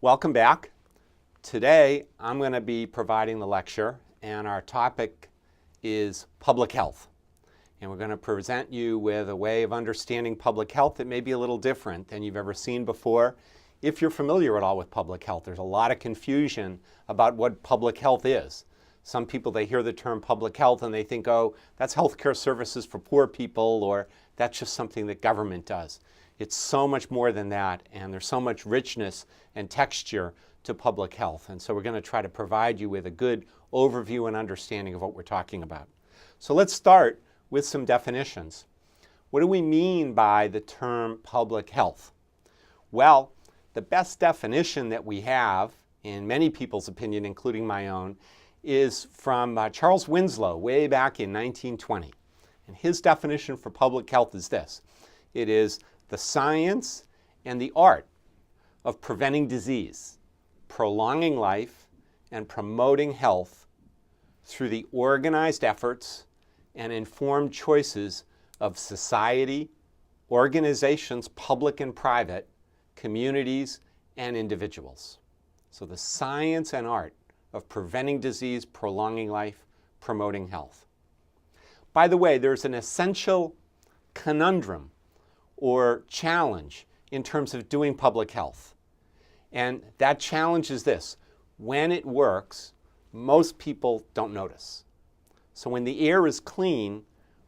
Welcome back. Today I'm going to be providing the lecture, and our topic is public health. And we're going to present you with a way of understanding public health that may be a little different than you've ever seen before. If you're familiar at all with public health, there's a lot of confusion about what public health is. Some people, they hear the term public health and they think, oh, that's healthcare services for poor people, or that's just something that government does. It's so much more than that, and there's so much richness and texture to public health. And so we're going to try to provide you with a good overview and understanding of what we're talking about. So let's start with some definitions. What do we mean by the term public health? Well, the best definition that we have, in many people's opinion, including my own, is from Charles Winslow way back in 1920. And his definition for public health is this. It is the science and the art of preventing disease, prolonging life, and promoting health through the organized efforts and informed choices of society, organizations, public and private, communities, and individuals. So the science and art of preventing disease, prolonging life, promoting health. By the way, there's an essential conundrum or challenge in terms of doing public health. And that challenge is this: when it works, most people don't notice. So when the air is clean,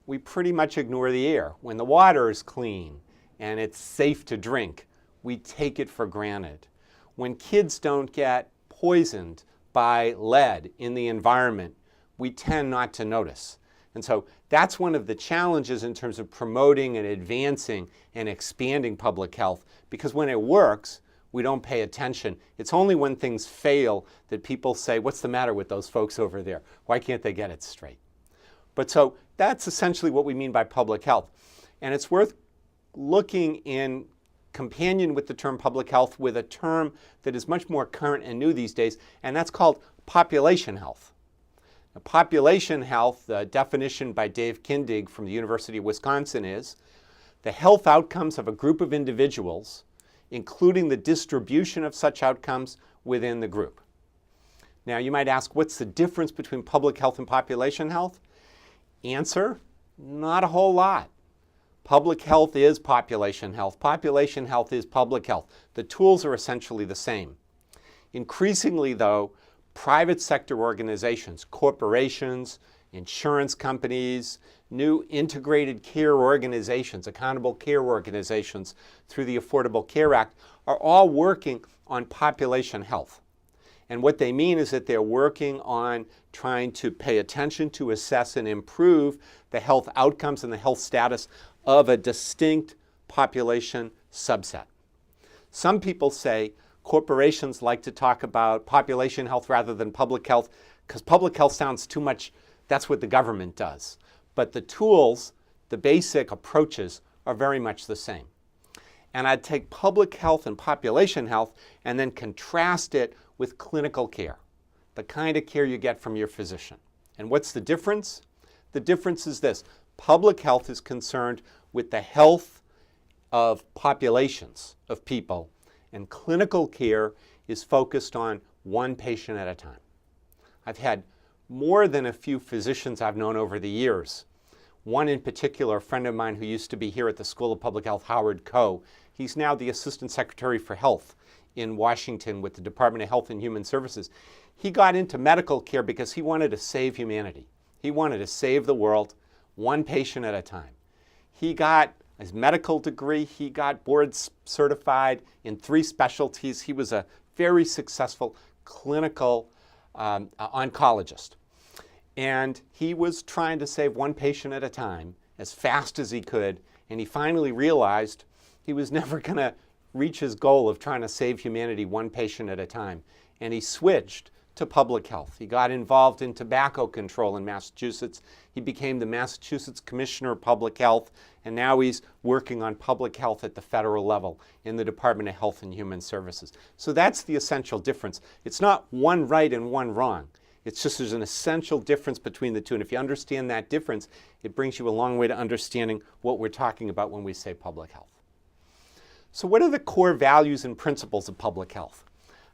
we pretty much ignore the air. When the water is clean and it's safe to drink, we take it for granted. When kids don't get poisoned by lead in the environment, we tend not to notice. And so that's one of the challenges in terms of promoting and advancing and expanding public health, because when it works, we don't pay attention. It's only when things fail that people say, what's the matter with those folks over there? Why can't they get it straight? But so that's essentially what we mean by public health. And it's worth looking in companion with the term public health with a term that is much more current and new these days, and that's called population health. Now, population health, the definition by Dave Kindig from the University of Wisconsin, is the health outcomes of a group of individuals, including the distribution of such outcomes within the group. Now you might ask, what's the difference between public health and population health? Answer, not a whole lot. Public health is population health. Population health is public health. The tools are essentially the same. Increasingly, though, private sector organizations, corporations, insurance companies, new integrated care organizations, accountable care organizations through the Affordable Care Act are all working on population health. And what they mean is that they're working on trying to pay attention to, assess, and improve the health outcomes and the health status of a distinct population subset. Some people say corporations like to talk about population health rather than public health because public health sounds too much, that's what the government does. But the tools, the basic approaches are very much the same. And I'd take public health and population health and then contrast it with clinical care, the kind of care you get from your physician. And what's the difference? The difference is this. Public health is concerned with the health of populations of people, and clinical care is focused on one patient at a time. I've had more than a few physicians I've known over the years. One in particular, a friend of mine who used to be here at the School of Public Health, Howard Koh. He's now the Assistant Secretary for Health in Washington with the Department of Health and Human Services. He got into medical care because he wanted to save humanity. He wanted to save the world, one patient at a time. He got his medical degree, he got board certified in 3 specialties. He was a very successful clinical oncologist. And he was trying to save one patient at a time as fast as he could, and he finally realized he was never going to reach his goal of trying to save humanity one patient at a time. And he switched to public health. He got involved in tobacco control in Massachusetts. He became the Massachusetts Commissioner of Public Health, and now he's working on public health at the federal level in the Department of Health and Human Services. So that's the essential difference. It's not one right and one wrong. It's just there's an essential difference between the two. And if you understand that difference, it brings you a long way to understanding what we're talking about when we say public health. So what are the core values and principles of public health?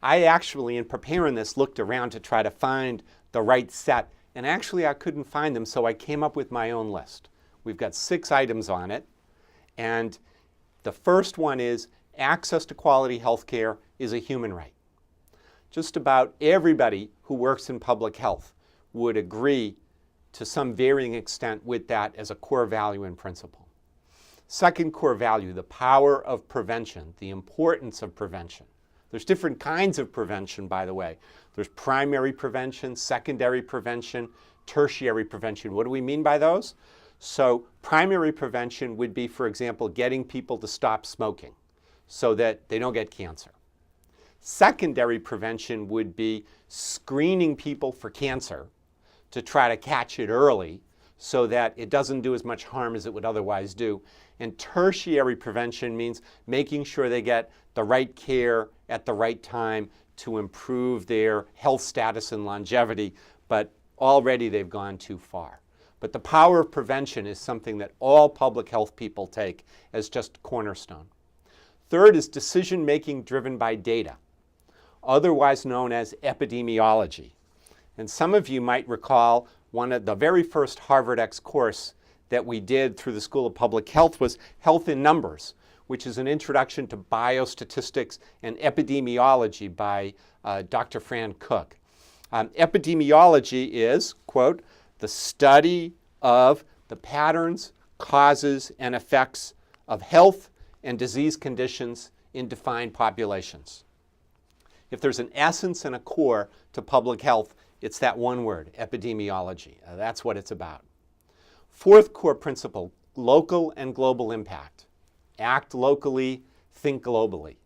I actually, in preparing this, looked around to try to find the right set, and actually I couldn't find them, so I came up with my own list. We've got 6 items on it, and the first one is access to quality health care is a human right. Just about everybody who works in public health would agree to some varying extent with that as a core value and principle. Second core value, the power of prevention, the importance of prevention. There's different kinds of prevention, by the way. There's primary prevention, secondary prevention, tertiary prevention. What do we mean by those? So primary prevention would be, for example, getting people to stop smoking so that they don't get cancer. Secondary prevention would be screening people for cancer to try to catch it early so that it doesn't do as much harm as it would otherwise do. And tertiary prevention means making sure they get the right care at the right time to improve their health status and longevity, but already they've gone too far. But the power of prevention is something that all public health people take as just cornerstone. Third is decision-making driven by data, otherwise known as epidemiology. And some of you might recall one of the very first Harvard X course that we did through the School of Public Health was Health in Numbers, which is an introduction to biostatistics and epidemiology by Dr. Fran Cook. Epidemiology is, quote, the study of the patterns, causes, and effects of health and disease conditions in defined populations. If there's an essence and a core to public health, it's that one word, epidemiology. That's what it's about. Fourth core principle, local and global impact. Act locally, think globally.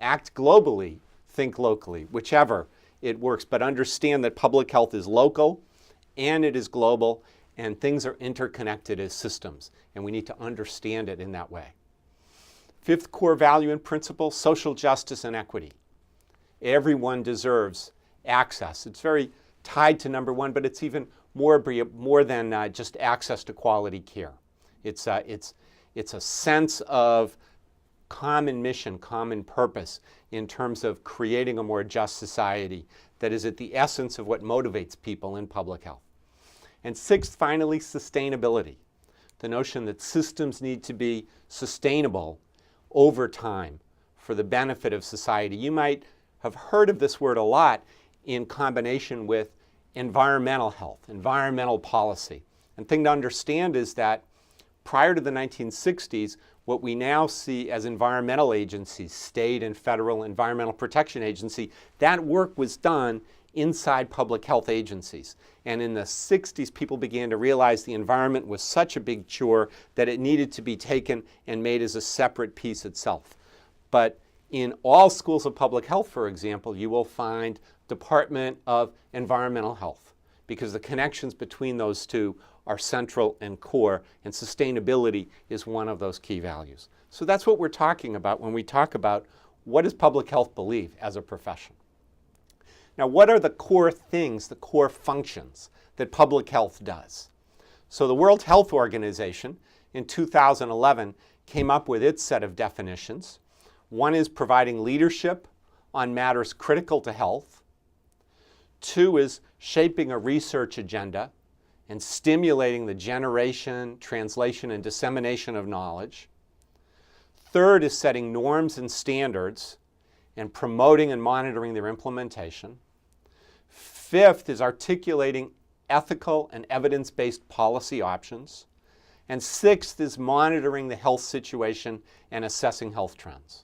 Act globally, think locally, whichever it works. But understand that public health is local and it is global, and things are interconnected as systems, and we need to understand it in that way. Fifth core value and principle, social justice and equity. Everyone deserves access. It's very tied to number 1, but it's even more than just access to quality care. It's a sense of common mission, common purpose in terms of creating a more just society that is at the essence of what motivates people in public health. And sixth, finally, sustainability. The notion that systems need to be sustainable over time for the benefit of society. You might have heard of this word a lot in combination with environmental health, environmental policy. And the thing to understand is that prior to the 1960s, what we now see as environmental agencies, state and federal environmental protection agency, that work was done inside public health agencies. And in the 60s, people began to realize the environment was such a big chore that it needed to be taken and made as a separate piece itself. But in all schools of public health, for example, you will find Department of Environmental Health, because the connections between those two are central and core, and sustainability is one of those key values. So that's what we're talking about when we talk about what does public health believe as a profession. Now, what are the core things, the core functions that public health does? So the World Health Organization in 2011 came up with its set of definitions. One is providing leadership on matters critical to health. 2 is shaping a research agenda and stimulating the generation, translation, and dissemination of knowledge. 3rd is setting norms and standards and promoting and monitoring their implementation. 5th is articulating ethical and evidence-based policy options. And 6th is monitoring the health situation and assessing health trends.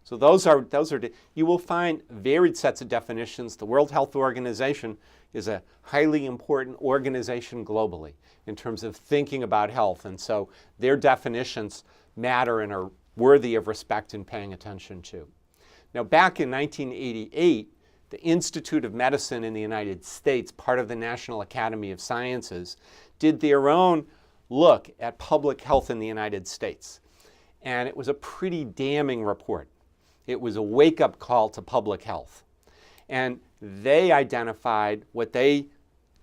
So those are, you will find varied sets of definitions. The World Health Organization is a highly important organization globally in terms of thinking about health. And so their definitions matter and are worthy of respect and paying attention to. Now, back in 1988, the Institute of Medicine in the United States, part of the National Academy of Sciences, did their own look at public health in the United States. And it was a pretty damning report. It was a wake-up call to public health. And they identified what they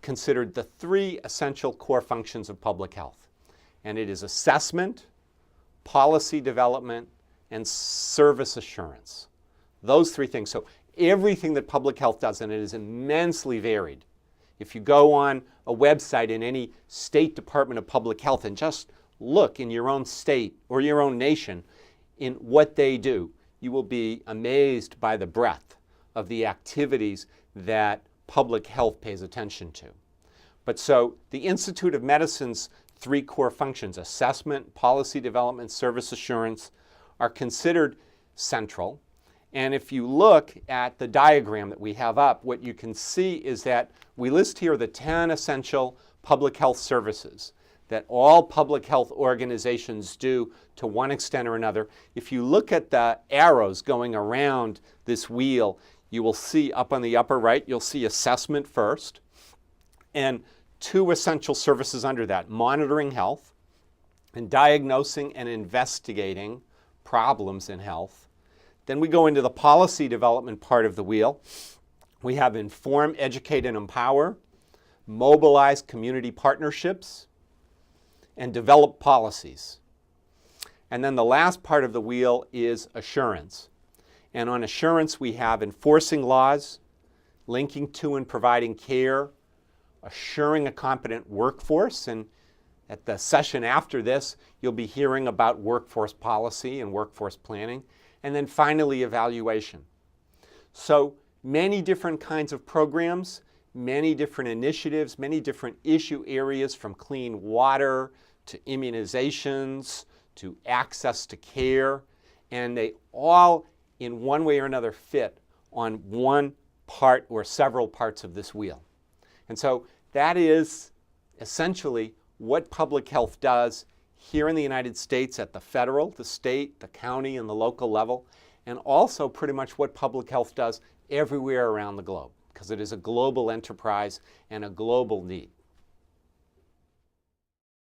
considered the 3 essential core functions of public health. And it is assessment, policy development, and service assurance. Those 3 things. So everything that public health does, and it is immensely varied. If you go on a website in any state department of public health and just look in your own state or your own nation in what they do, you will be amazed by the breadth of the activities that public health pays attention to. But so the Institute of Medicine's three core functions, assessment, policy development, service assurance, are considered central. And if you look at the diagram that we have up, what you can see is that we list here the 10 essential public health services that all public health organizations do to one extent or another. If you look at the arrows going around this wheel, you will see up on the upper right, you'll see assessment first, and two essential services under that, monitoring health and diagnosing and investigating problems in health. Then we go into the policy development part of the wheel. We have inform, educate, and empower, mobilize community partnerships, and develop policies. And then the last part of the wheel is assurance. And on assurance, we have enforcing laws, linking to and providing care, assuring a competent workforce. And at the session after this, you'll be hearing about workforce policy and workforce planning. And then finally, evaluation. So many different kinds of programs, many different initiatives, many different issue areas, from clean water to immunizations to access to care, and they all in one way or another fit on one part or several parts of this wheel. And so that is essentially what public health does here in the United States at the federal, the state, the county, and the local level, and also pretty much what public health does everywhere around the globe, because it is a global enterprise and a global need.